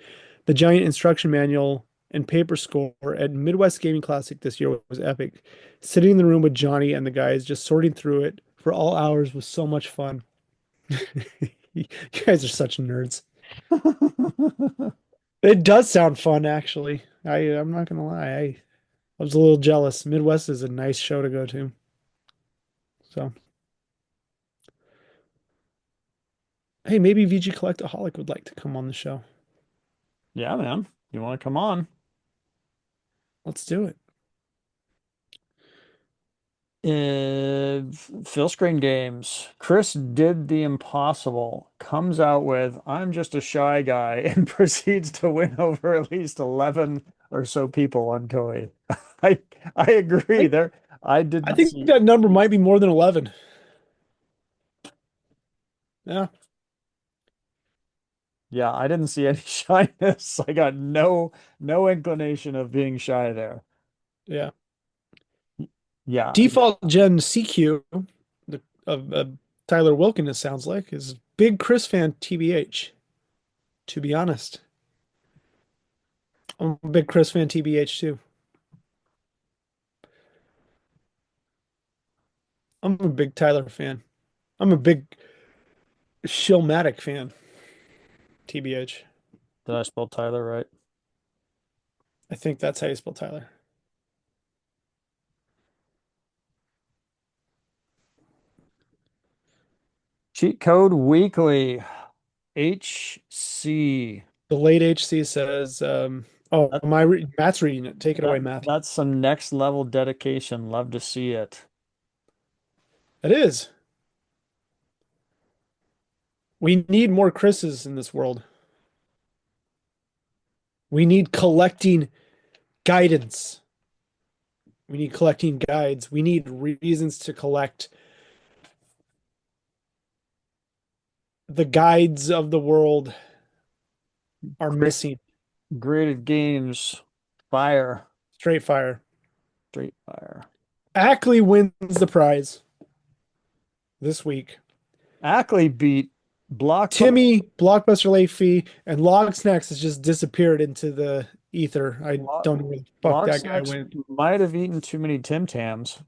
The giant instruction manual and paper score at Midwest Gaming Classic this year was epic. Sitting in the room with Johnny and the guys just sorting through it for all hours was so much fun. You guys are such nerds. It does sound fun, actually. I'm not gonna lie. I was a little jealous. Midwest is a nice show to go to. So, hey, maybe VG Collectaholic would like to come on the show.
Yeah, man. You want to come on?
Let's do it.
Phil Screen Games. Chris did the impossible. Comes out with, I'm just a shy guy, and proceeds to win over at least 11 or so people on Koi. I I agree.
I,
There, I
I
didn't
think
see.
that number might be more than 11. Yeah,
Yeah, I didn't see any shyness. I got no inclination of being shy there.
yeah.
Yeah,
Default Gen CQ of Tyler Wilkin, it sounds like, is big Chris fan TBH, to be honest. I'm a big Chris fan TBH too. I'm a big Tyler fan. I'm a big Shillmatic fan, TBH.
did I spell Tyler right?
I think that's how you spell Tyler.
Cheat Code Weekly. HC.
The late HC says, oh,
That,
Matt's reading it. Take it away, Matthew.
that's some next level dedication. Love to see it.
It is. We need more Chris's in this world. We need collecting guidance. We need collecting guides. We need reasons to collect. The guides of the world are
Great,
missing.
graded games. Fire.
Straight fire.
Straight fire.
Ackley wins the prize this week.
Ackley beat Blockbuster.
Timmy, Blockbuster late fee, and Log Snacks has just disappeared into the ether. I don't know where the fuck
Log
that guy
Snacks
went.
might have eaten too many Tim Tams.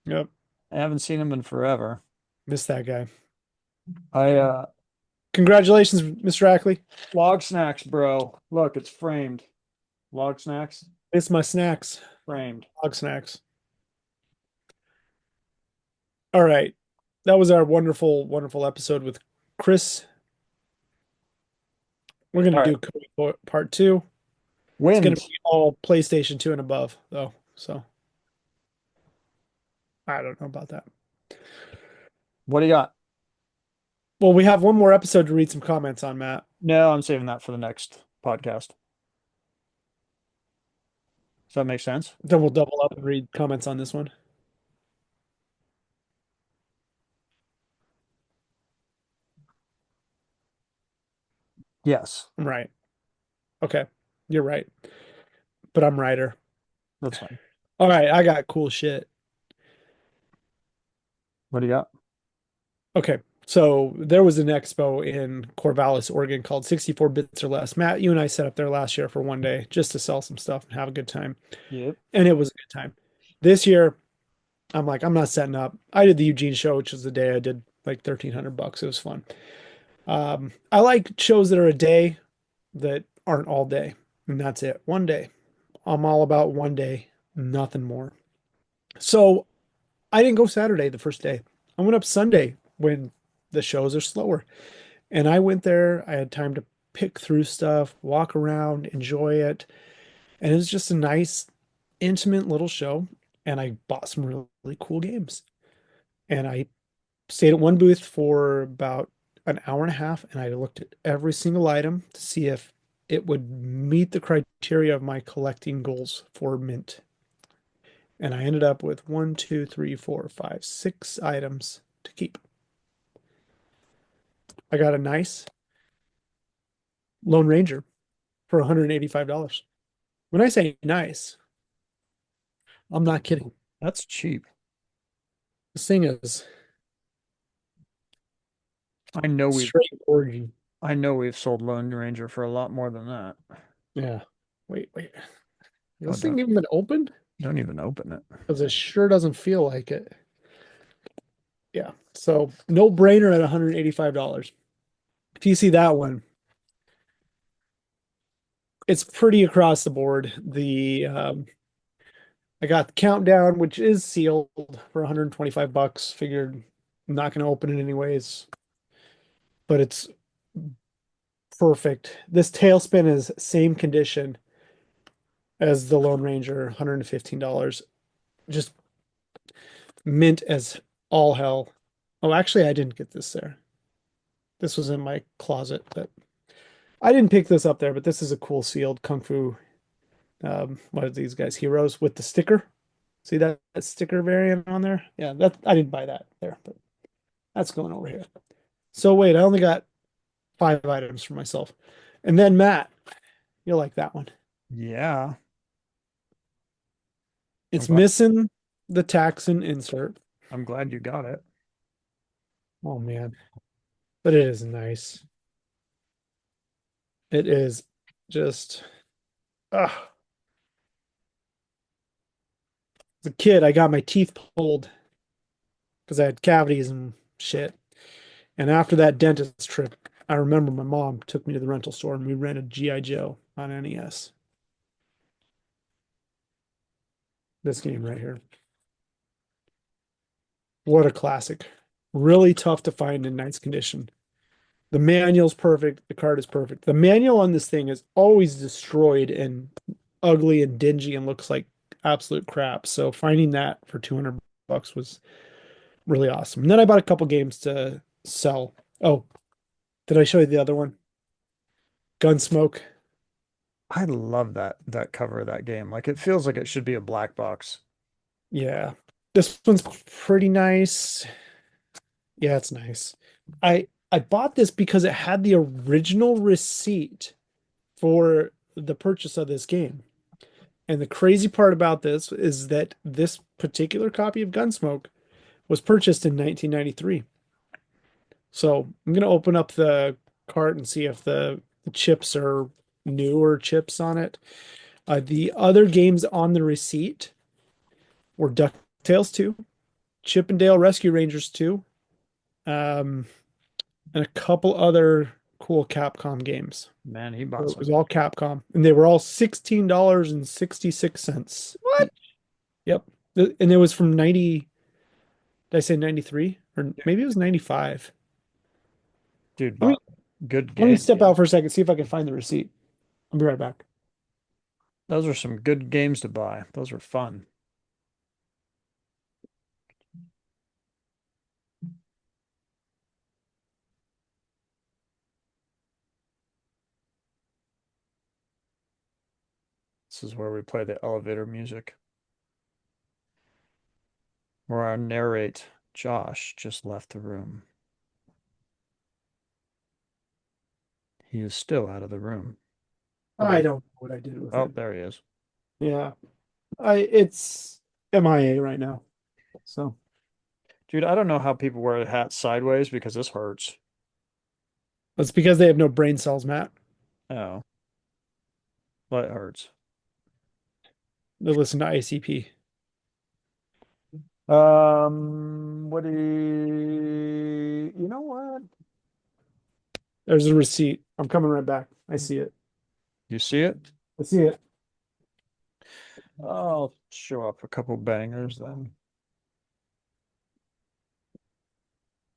Yep,
I haven't seen him in forever.
missed that guy.
I
Congratulations, Mr. Ackley.
Log Snacks, bro. Look, it's framed. Log Snacks
Missed my snacks.
framed.
Log Snacks. All right. That was our wonderful, wonderful episode with Chris. We're going to
All right.
do Cody part two. It's going to
Wins.
be all PlayStation 2 and above, though. So I don't know about that.
What do you got?
Well, we have one more episode to read some comments on, Matt.
No, I'm saving that for the next podcast. Does that make sense?
Then we'll double up and read comments on this one.
Yes,
I'm right. Okay. You're right. But I'm righter.
that's fine.
All right. I got cool shit.
What do you got?
Okay. So there was an expo in Corvallis, Oregon called 64 Bits or Less. Matt, you and I set up there last year for one day just to sell some stuff and have a good time.
Yep.
And it was a good time. This year, I'm like, I'm not setting up. I did the Eugene show, which was the day I did like $1,300. It was fun. I like shows that are a day that aren't all day, and that's it. One day. I'm all about one day, nothing more. So I didn't go Saturday the first day. I went up Sunday when the shows are slower. And I went there. I had time to pick through stuff, walk around, enjoy it. And it was just a nice, intimate little show. And I bought some really cool games. And I stayed at one booth for about an hour and a half. And I looked at every single item to see if it would meet the criteria of my collecting goals for Mint. And I ended up with 6 items to keep. I got a nice Lone Ranger for $185. When I say nice, I'm not kidding.
That's cheap.
This thing is
I know we've
straight origin.
I know we've sold Lone Ranger for a lot more than that.
Yeah. Wait.
Oh,
This thing even been opened?
don't even open it.
Because it sure doesn't feel like it. Yeah. So no brainer at $185. If you see that one, it's pretty across the board. The I got the Countdown, which is sealed for 125 bucks. Figured I'm not going to open it anyways, but it's perfect. This Tailspin is same condition as the Lone Ranger, $115. Just mint as all hell. Oh, actually, I didn't get this there. This was in my closet, but I didn't pick this up there, but this is a cool sealed Kung Fu. What are these guys? Heroes with the sticker. See that sticker variant on there? Yeah, that I didn't buy that there, but that's going over here. So wait, I only got 5 items for myself. And then Matt, you'll like that one.
Yeah, I'm
It's
glad.
missing the Taxon insert.
I'm glad you got it.
Oh man, but it is nice. It is just ah. As a kid, I got my teeth pulled because I had cavities and shit. And after that dentist trip, I remember my mom took me to the rental store and we rented G.I. Joe on NES. This game right here. What a classic. Really tough to find in nice condition. The manual's perfect. The card is perfect. The manual on this thing is always destroyed and ugly and dingy and looks like absolute crap. So finding that for 200 bucks was really awesome. And then I bought a couple games to sell. Oh, did I show you the other one? Gunsmoke.
I love that cover of that game. Like it feels like it should be a black box.
Yeah. This one's pretty nice. Yeah, it's nice. I bought this because it had the original receipt for the purchase of this game. And the crazy part about this is that this particular copy of Gunsmoke was purchased in 1993. So I'm going to open up the cart and see if the chips are newer chips on it. The other games on the receipt were DuckTales 2, Chip and Dale Rescue Rangers 2, um, and a couple other cool Capcom games.
Man, he
So
bought
it was
some.
all Capcom, and they were all $16.66
What?
each. Yep. And it was from 90, did I say 93? Or maybe it was 95.
Dude
Let me
bought good
let me
game.
step out for a second, see if I can find the receipt. I'll be right back.
Those are some good games to buy. Those are fun. This is where we play the elevator music, where I narrate Josh just left the room. He is still out of the room. But
I don't know what I did with
oh,
it.
there he is.
Yeah. I it's MIA right now. So
Dude, I don't know how people wear hats sideways because this hurts.
that's because they have no brain cells, Matt.
Oh, well, it hurts.
They listen to ICP.
What do you know what?
There's a receipt. I'm coming right back. I see it.
You see it?
I see it.
I'll show up a couple bangers then.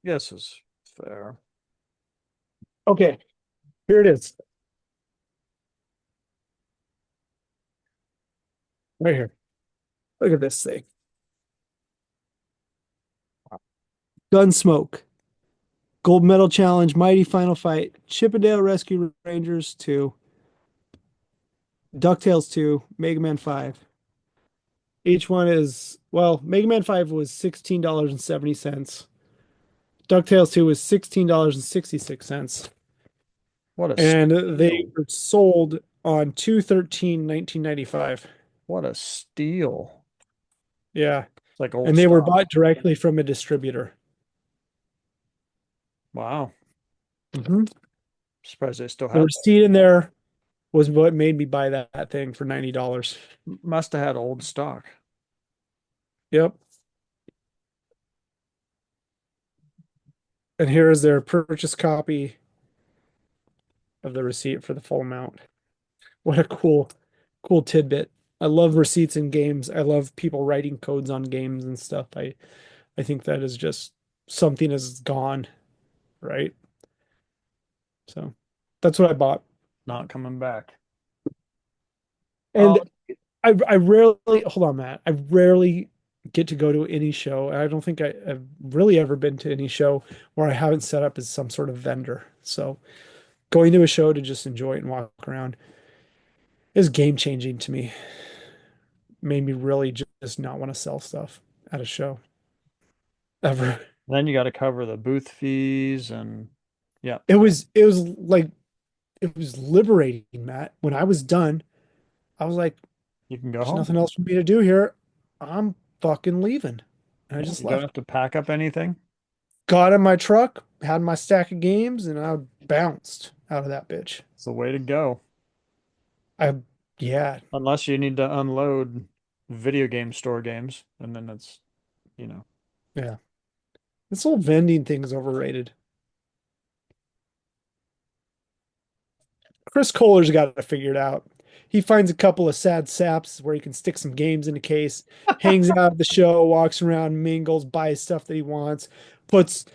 Yes, is fair.
Okay, here it is. Right here. Look at this thing. Gunsmoke. Gold Medal Challenge, Mighty Final Fight, Chippendale Rescue Rangers 2, DuckTales 2, Mega Man 5. Each one is, well, Mega Man 5 was $16.70. DuckTales 2 was $16.66.
What a
And they
steal.
were sold on 2/13/1995.
What a steal.
Yeah.
It's like old
And they were
stock.
bought directly from a distributor.
Wow.
Mhm.
Surprised they still
The
had that.
receipt in there was what made me buy that thing for $90.
Must have had old stock.
Yep. And here is their purchase copy of the receipt for the full amount. What a cool tidbit. I love receipts in games. I love people writing codes on games and stuff. I think that is just something is gone, right? So that's what I bought.
Not coming back.
And
Oh,
I rarely hold on, Matt. I rarely get to go to any show. I don't think I've really ever been to any show where I haven't set up as some sort of vendor. So going to a show to just enjoy it and walk around is game changing to me. Made me really just not want to sell stuff at a show ever.
then you got to cover the booth fees and yeah,
It was like it was liberating, Matt. When I was done, I was like,
you can go
there's
home.
nothing else for me to do here. I'm fucking leaving. And I
Yeah,
just
you don't
left.
have to pack up anything.
Got in my truck, had my stack of games, and I bounced out of that bitch.
It's the way to go.
I, yeah,
Unless you need to unload video game store games, and then it's, you know,
yeah. This whole vending thing is overrated. Chris Kohler's got it figured out. He finds a couple of sad saps where he can stick some games in a case, hangs out at the show, walks around, mingles, buys stuff that he wants, puts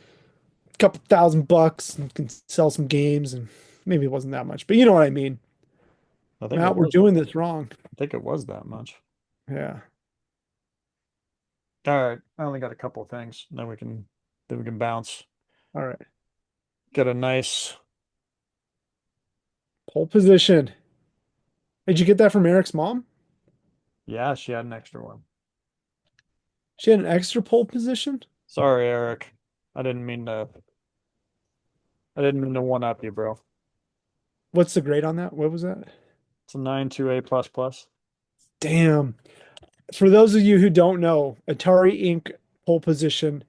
a couple $1,000 and can sell some games. And maybe it wasn't that much, but you know what I mean.
I think it
Matt, we're
was,
doing this wrong.
I think it was that much.
Yeah.
All right, I only got a couple of things. Then we can bounce.
All right.
Get a nice,
Pole position. Did you get that from Eric's mom?
yeah, she had an extra one.
She had an extra pole position?
Sorry, Eric. I didn't mean to one up you, bro.
What's the grade on that? What was that?
It's a 9.2 A plus plus.
Damn. For those of you who don't know, Atari Inc. pole position,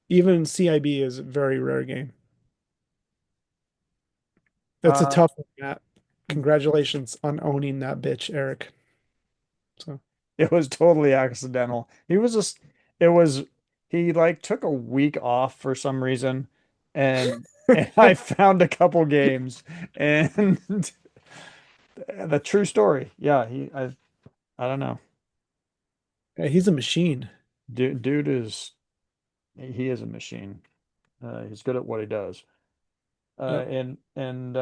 even CIB is a very rare game. That's a
Uh,
tough one, Matt. Congratulations on owning that bitch, Eric. So
it was totally accidental. It was, he like took a week off for some reason, and I found a couple games, and the true story. Yeah, I don't know.
yeah, he's a machine.
Dude he is a machine. He's good at what he does.
Yep.
And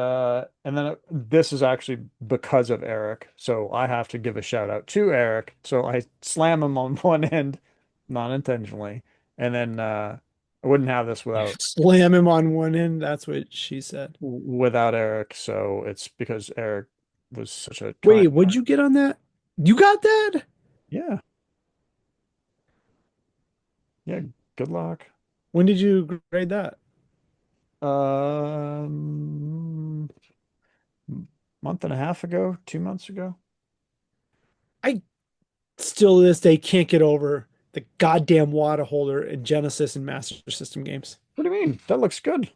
then this is actually because of Eric. So I have to give a shout out to Eric. So I slam him on one end, not intentionally. And then I wouldn't have this
Slam him on one end. That's what she said.
without Eric. So it's because Eric was such a kind.
Wait, what'd you get on that? You got that?
Yeah, yeah. Good luck.
When did you grade that?
Um, month and a half ago, 2 months ago.
I still to this day can't get over the goddamn water holder in Genesis and Master System games.
What do you mean? That looks good.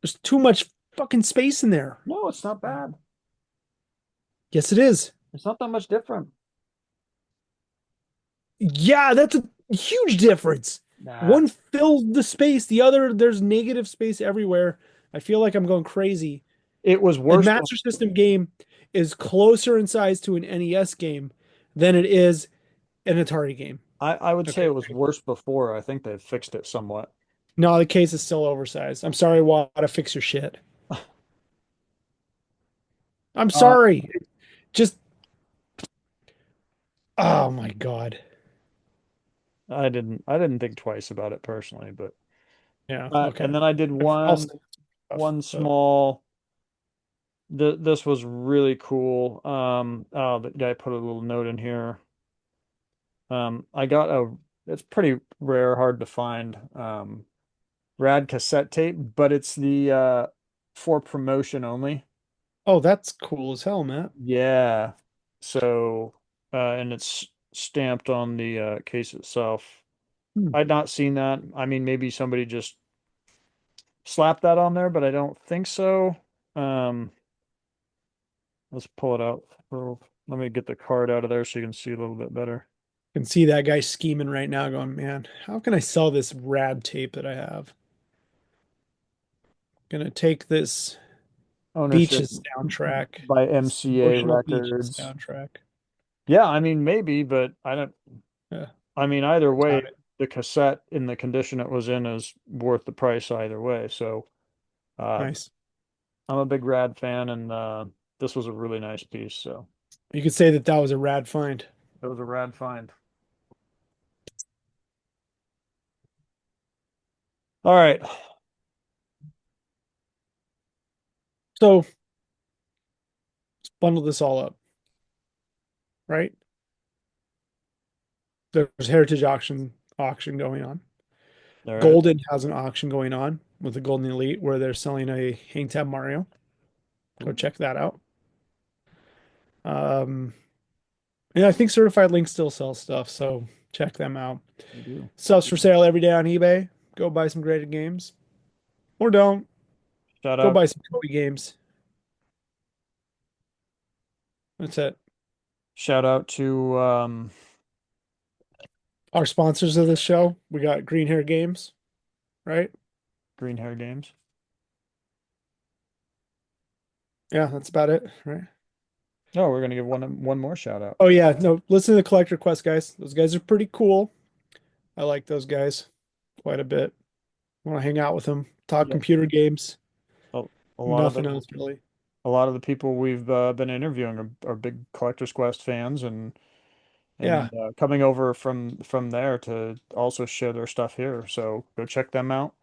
There's too much fucking space in there.
No, it's not bad.
Yes, it is.
It's not that much different.
Yeah, that's a huge difference.
Nah.
One fills the space, the other, there's negative space everywhere. I feel like I'm going crazy.
It was
A
worse.
Master System game is closer in size to an NES game than it is an Atari game.
I would say
Okay.
it was worse before. I think they fixed it somewhat.
No, the case is still oversized. I'm sorry, Wada, fix your shit. I'm
Uh,
sorry. Just, oh my God.
I didn't think twice about it personally, but
Yeah,
and
okay.
then I did
I'll say stuff,
one
but
small. This was really cool. Oh, the guy put a little note in here. I got a. It's pretty rare, hard to find. Rad cassette tape, but it's the for promotion only.
oh, that's cool as hell, Matt.
Yeah. So, and it's stamped on the case itself.
Hmm.
I'd not seen that. I mean, maybe somebody just slapped that on there, but I don't think so. Um, let's pull it out. Let me get the card out of there so you can see a little bit better.
Can see that guy scheming right now, going, man, how can I sell this rad tape that I have? Gonna take this
Ownership
Beaches soundtrack,
by
this
MCA
emotional Beaches
Records.
soundtrack.
Yeah, I mean maybe, but I don't.
Yeah,
I mean either way,
doubt it.
the cassette in the condition it was in is worth the price either way. So uh,
Nice.
I'm a big Rad fan, and this was a really nice piece. So
You could say that that was a rad find.
it was a rad find. All right,
So let's bundle this all up, right? There's Heritage auction going on.
there is.
Golden has an auction going on with the Golden Elite where they're selling a Hang Tab Mario. Go
Ooh,
check that out. Um, and I think Certified Link still sells stuff, so check them out.
we do.
Stuff's for sale every day on eBay. Go buy some graded games, or don't.
Shout
Go
out,
buy some Kobe games. That's it.
shout out to
Our sponsors of this show, we got Green Hair Games, right?
Green Hair Games.
Yeah, that's about it, right?
No, we're gonna give one more shout out.
Oh yeah, no, listen to the Collector Quest guys. Those guys are pretty cool. I like those guys quite a bit. Want to hang out with them, talk
Yep.
computer games,
A, a lot of the
nothing else really.
a lot of the people we've been interviewing are big Collector's Quest fans, and
Yeah.
coming over from there to also share their stuff here. So go check them out.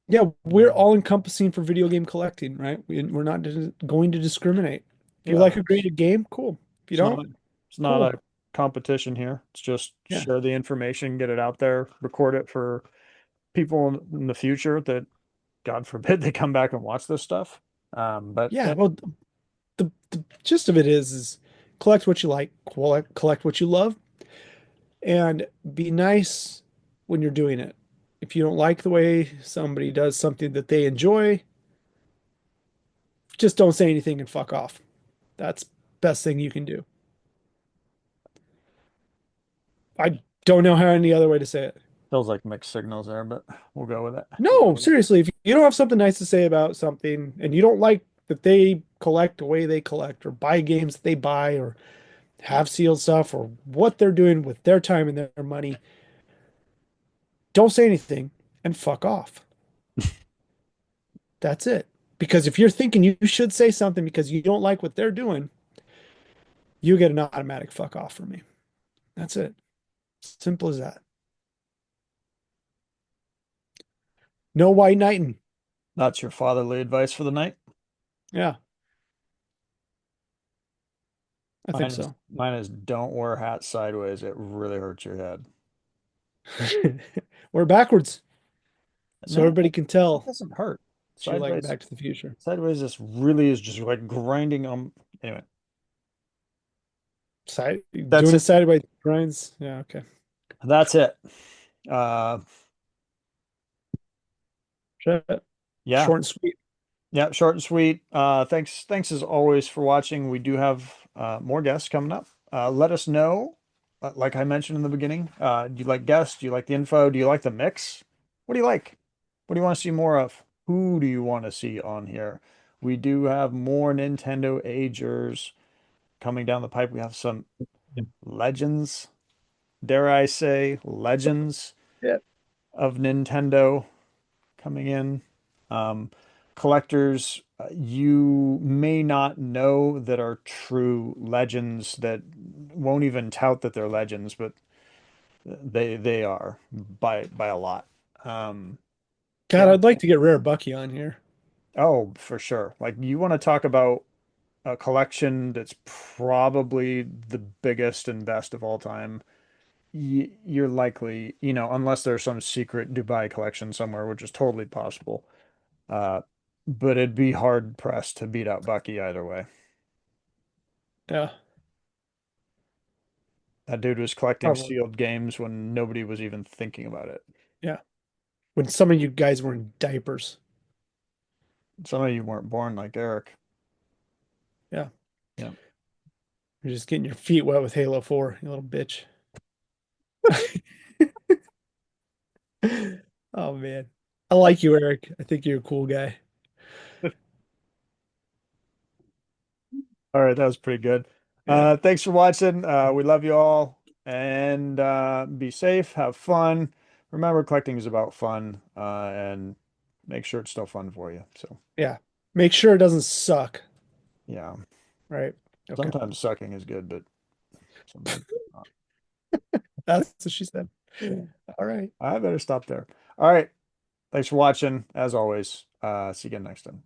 Yeah, we're all encompassing for video game collecting, right? We're not going to discriminate. If you
Yeah,
like a graded game, cool. If you
it's not
don't,
it's not
cool.
a competition here. It's just
Yeah.
share the information, get it out there, record it for people in the future that God forbid they come back and watch this stuff. But
Yeah, well, the gist of it is collect what you like, collect what you love, and be nice when you're doing it. If you don't like the way somebody does something that they enjoy, just don't say anything and fuck off. That's best thing you can do. I don't know how any other way to say it.
feels like mixed signals there, but we'll go with it.
No, seriously, if you don't have something nice to say about something and you don't like that they collect the way they collect or buy games that they buy or have sealed stuff or what they're doing with their time and their money, don't say anything and fuck off. That's it. Because if you're thinking you should say something because you don't like what they're doing, you get an automatic fuck off from me. That's it. Simple as that. No white knighting.
That's your fatherly advice for the night.
Yeah, I think so.
Mine is don't wear hats sideways. It really hurts your head.
We're backwards, so
No,
everybody can
that
tell
doesn't hurt.
that you like
Sideways,
Back to the Future.
sideways, this really is just like grinding on. Anyway,
Side
that's
doing it
it.
sideways grinds. Yeah, okay.
That's it. Uh,
Short
yeah,
and sweet.
yeah, short and sweet. Thanks as always for watching. We do have more guests coming up. Let us know. Like I mentioned in the beginning, do you like guests? Do you like the info? Do you like the mix? What do you like? What do you want to see more of? Who do you want to see on here? We do have more Nintendo agers coming down the pipe. We have some legends, dare I say, legends
Yeah.
of Nintendo coming in. Um, Collectors you may not know that are true legends that won't even tout that they're legends, but they are by a lot. Um,
God,
yeah.
I'd like to get Rare Bucky on here.
Oh, for sure. Like you want to talk about a collection that's probably the biggest and best of all time. You're likely, unless there's some secret Dubai collection somewhere, which is totally possible. Uh, but it'd be hard pressed to beat out Bucky either way.
Yeah,
That dude was collecting
probably.
sealed games when nobody was even thinking about it.
Yeah. When some of you guys were in diapers.
Some of you weren't born like Eric.
Yeah.
Yeah.
You're just getting your feet wet with Halo 4, you little bitch. Oh man. I like you, Eric. I think you're a cool guy.
All right, that was pretty good.
Yeah.
Thanks for watching. We love you all, and be safe, have fun. Remember, collecting is about fun, and make sure it's still fun for you. So,
Yeah. Make sure it doesn't suck.
yeah,
Right. Okay.
sometimes sucking is good, but sometimes not.
That's what she said. All right.
I better stop there. All right. Thanks for watching. As always, see you again next time.